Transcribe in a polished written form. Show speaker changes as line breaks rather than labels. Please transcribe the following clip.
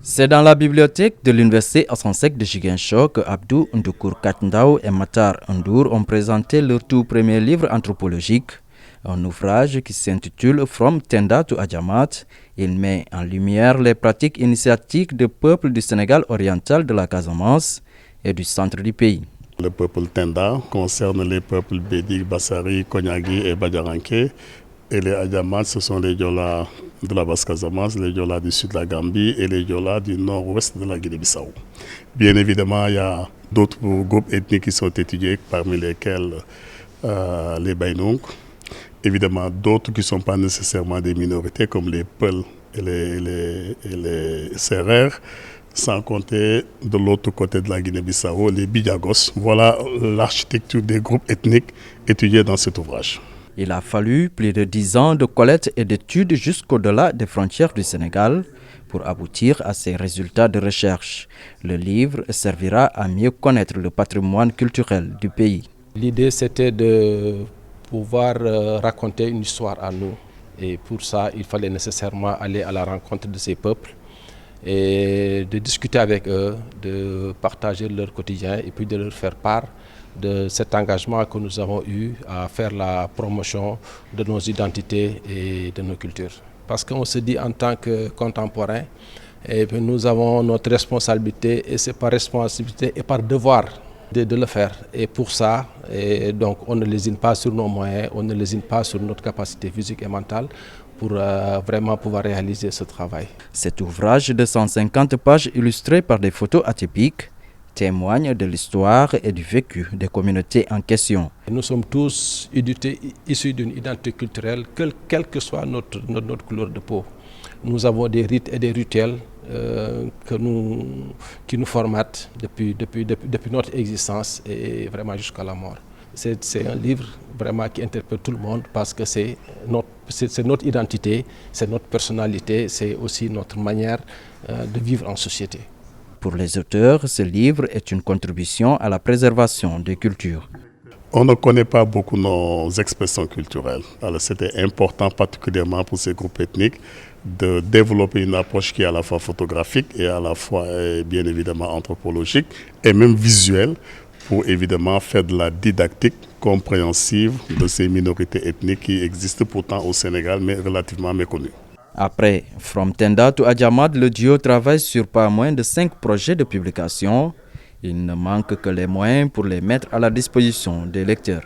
C'est dans la bibliothèque de l'université Assane Seck de Ziguinchor que Abdou Ndoukour Katndao et Matar Ndour ont présenté leur tout premier livre anthropologique, un ouvrage qui s'intitule From Tenda to Adjamat. Il met en lumière les pratiques initiatiques des peuples du Sénégal oriental, de la Casamance et du centre du pays.
Le peuple Tenda concerne les peuples Bédik, Bassari, Konyagi et Badiaranké. Et les Adjamat, ce sont les Diola de la Basse-Casamance, les Diola du sud de la Gambie et les Diola du nord-ouest de la Guinée-Bissau. Bien évidemment, il y a d'autres groupes ethniques qui sont étudiés, parmi lesquels les Baïnouk. Évidemment, d'autres qui ne sont pas nécessairement des minorités, comme les Peuls et les Sérères, sans compter de l'autre côté de la Guinée-Bissau, les Bidjagos. Voilà l'architecture des groupes ethniques étudiés dans cet ouvrage.
Il a fallu plus de 10 ans de collecte et d'études jusqu'au-delà des frontières du Sénégal pour aboutir à ces résultats de recherche. Le livre servira à mieux connaître le patrimoine culturel du pays.
L'idée, c'était de pouvoir raconter une histoire à nous. Et pour ça, il fallait nécessairement aller à la rencontre de ces peuples et de discuter avec eux, de partager leur quotidien et puis de leur faire part de cet engagement que nous avons eu à faire la promotion de nos identités et de nos cultures. Parce qu'on se dit en tant que contemporains, nous avons notre responsabilité et c'est par responsabilité et par devoir de le faire. Et pour ça, donc on ne lésine pas sur nos moyens, on ne lésine pas sur notre capacité physique et mentale pour vraiment pouvoir réaliser ce travail.
Cet ouvrage de 150 pages illustré par des photos atypiques témoigne de l'histoire et du vécu des communautés en question.
Nous sommes tous issus d'une identité culturelle, quelle que soit notre couleur de peau. Nous avons des rites et des rituels qui nous formatent depuis notre existence et vraiment jusqu'à la mort. C'est un livre vraiment qui interpelle tout le monde parce que c'est notre identité, c'est notre personnalité, c'est aussi notre manière de vivre en société.
Pour les auteurs, ce livre est une contribution à la préservation des cultures.
On ne connaît pas beaucoup nos expressions culturelles. Alors c'était important, particulièrement pour ces groupes ethniques, de développer une approche qui est à la fois photographique et à la fois, bien évidemment, anthropologique et même visuelle, pour évidemment faire de la didactique compréhensive de ces minorités ethniques qui existent pourtant au Sénégal, mais relativement méconnues.
Après From Tenda to Adjamat, le duo travaille sur pas moins de 5 projets de publication. Il ne manque que les moyens pour les mettre à la disposition des lecteurs.